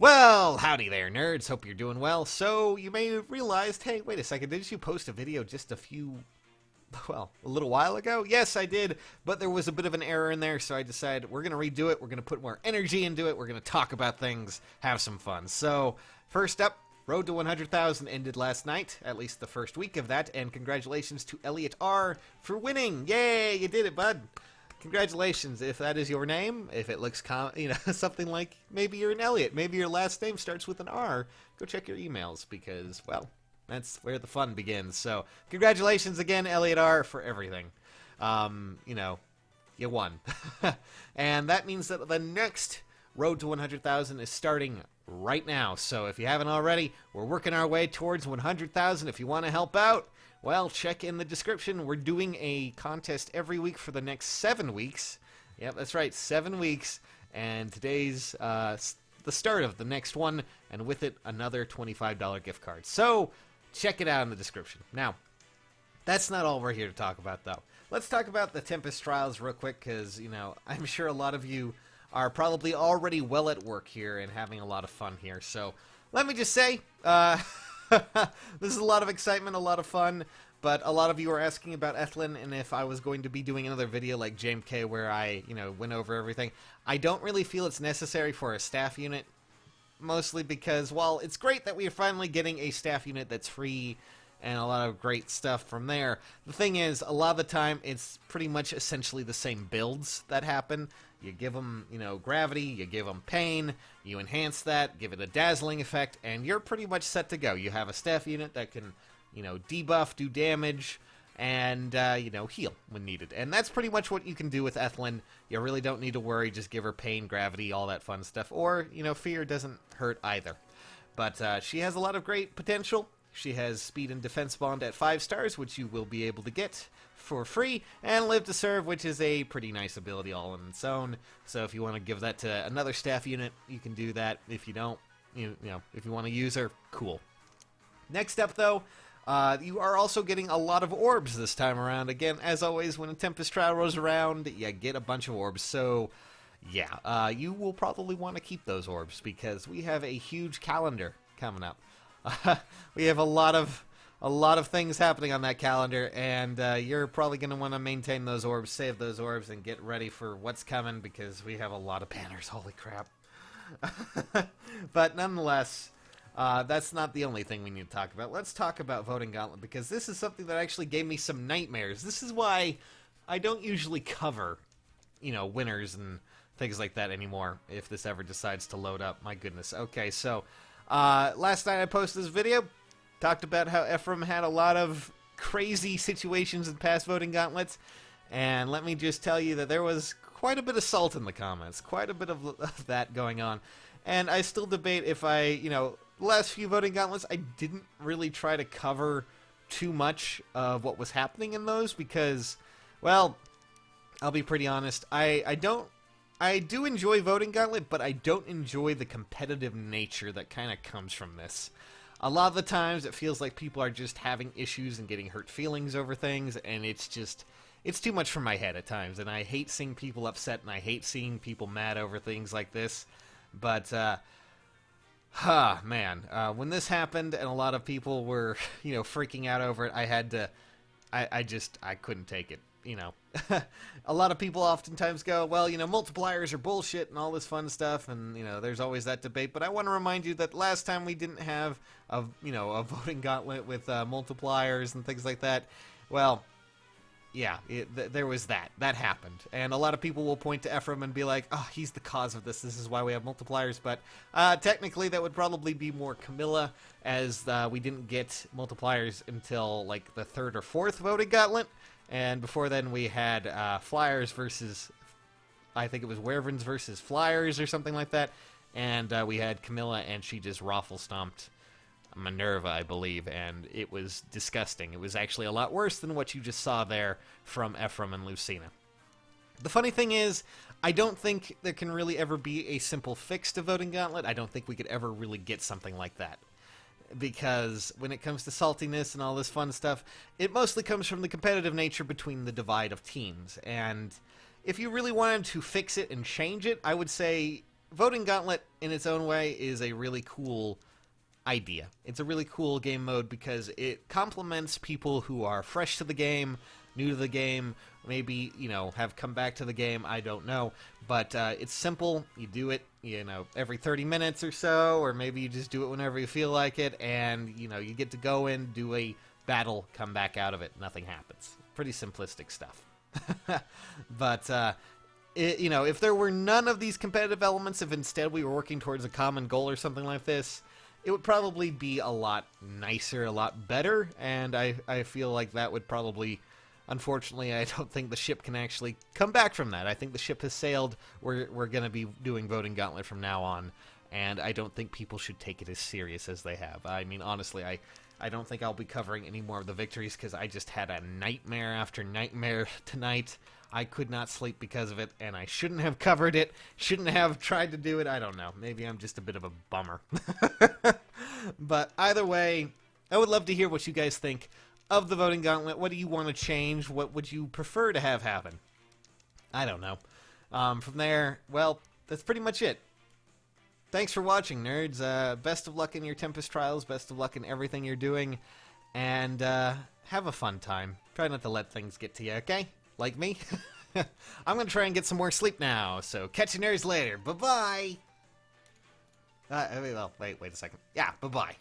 Well, howdy there, nerds. Hope you're doing well. So, you may have realized, hey, wait a second, didn't you post a video just a little while ago? Yes, I did, but there was a bit of an error in there, so I decided we're going to redo it, we're going to put more energy into it, we're going to talk about things, have some fun. So, first up, Road to 100,000 ended last night, at least the first week of that, and congratulations to Elliot R. for winning. Yay, you did it, bud. Congratulations, if that is your name, if it looks, something like maybe you're an Elliot, maybe your last name starts with an R, go check your emails because, well, that's where the fun begins. So, congratulations again, Elliot R, for everything. You won. And that means that the next Road to 100,000 is starting right now. So, if you haven't already, we're working our way towards 100,000. If you want to help out, well, check in the description. We're doing a contest every week for the next 7 weeks. Yep, that's right, 7 weeks. And today's the start of the next one, and with it, another $25 gift card. So, check it out in the description. Now, that's not all we're here to talk about, though. Let's talk about the Tempest Trials real quick, because, I'm sure a lot of you are probably already well at work here and having a lot of fun here. So, let me just say, this is a lot of excitement, a lot of fun, but a lot of you are asking about Ethlin and if I was going to be doing another video like JMK where I, went over everything. I don't really feel it's necessary for a staff unit, mostly because, while it's great that we are finally getting a staff unit that's free and a lot of great stuff from there, the thing is, a lot of the time, it's pretty much essentially the same builds that happen. You give them, gravity, you give them pain, you enhance that, give it a dazzling effect, and you're pretty much set to go. You have a staff unit that can, debuff, do damage, and, heal when needed. And that's pretty much what you can do with Ethlin. You really don't need to worry, just give her pain, gravity, all that fun stuff. Or, fear doesn't hurt either. But she has a lot of great potential. She has speed and defense bond at 5 stars, which you will be able to get for free, and live to serve, which is a pretty nice ability all on its own. So if you want to give that to another staff unit, you can do that. If you don't, if you want to use her, cool. Next up, though, you are also getting a lot of orbs this time around. Again, as always, when a Tempest Trial rolls around, you get a bunch of orbs. So, yeah, you will probably want to keep those orbs because we have a huge calendar coming up. We have a lot of things happening on that calendar, and you're probably going to want to maintain those orbs, save those orbs, and get ready for what's coming because we have a lot of banners. Holy crap. But nonetheless, that's not the only thing we need to talk about. Let's talk about Voting Gauntlet, because this is something that actually gave me some nightmares. This is why I don't usually cover, winners and things like that anymore if this ever decides to load up. My goodness. Okay, so last night I posted this video, talked about how Ephraim had a lot of crazy situations in past Voting Gauntlets, and let me just tell you that there was quite a bit of salt in the comments, quite a bit of that going on, and I still debate if the last few Voting Gauntlets, I didn't really try to cover too much of what was happening in those because, well, I'll be pretty honest, I do enjoy Voting Gauntlet, but I don't enjoy the competitive nature that kind of comes from this. A lot of the times it feels like people are just having issues and getting hurt feelings over things, and it's too much for my head at times, and I hate seeing people upset, and I hate seeing people mad over things like this. But, when this happened and a lot of people were, freaking out over it, I couldn't take it. A lot of people oftentimes go, well, multipliers are bullshit and all this fun stuff, and, there's always that debate, but I want to remind you that last time we didn't have a Voting Gauntlet with multipliers and things like that. Well, yeah, there was that. That happened. And a lot of people will point to Ephraim and be like, oh, he's the cause of this. This is why we have multipliers. But technically, that would probably be more Camilla, as we didn't get multipliers until, like, the 3rd or 4th Voting Gauntlet. And before then, we had Flyers versus, I think it was Wyverns versus Flyers or something like that. And we had Camilla, and she just raffle-stomped Minerva, I believe, and it was disgusting. It was actually a lot worse than what you just saw there from Ephraim and Lucina. The funny thing is, I don't think there can really ever be a simple fix to Voting Gauntlet. I don't think we could ever really get something like that. Because when it comes to saltiness and all this fun stuff, it mostly comes from the competitive nature between the divide of teams. And if you really wanted to fix it and change it, I would say Voting Gauntlet, in its own way, is a really cool idea. It's a really cool game mode because it complements people who are fresh to the game, new to the game, maybe, have come back to the game, I don't know. But it's simple. You do it, every 30 minutes or so, or maybe you just do it whenever you feel like it, and, you get to go in, do a battle, come back out of it, nothing happens. Pretty simplistic stuff. But, if there were none of these competitive elements, if instead we were working towards a common goal or something like this, it would probably be a lot nicer, a lot better, and I feel like that would probably... Unfortunately, I don't think the ship can actually come back from that. I think the ship has sailed. We're going to be doing Voting Gauntlet from now on, and I don't think people should take it as serious as they have. I mean, honestly, I don't think I'll be covering any more of the victories because I just had a nightmare after nightmare tonight. I could not sleep because of it, and I shouldn't have covered it, shouldn't have tried to do it. I don't know. Maybe I'm just a bit of a bummer. But either way, I would love to hear what you guys think of the Voting Gauntlet. What do you want to change? What would you prefer to have happen? I don't know. From there, well, that's pretty much it. Thanks for watching, nerds. Best of luck in your Tempest Trials. Best of luck in everything you're doing. And have a fun time. Try not to let things get to you, okay? Like me. I'm going to try and get some more sleep now. So catch you nerds later. Bye-bye. Well, wait a second. Yeah, bye-bye.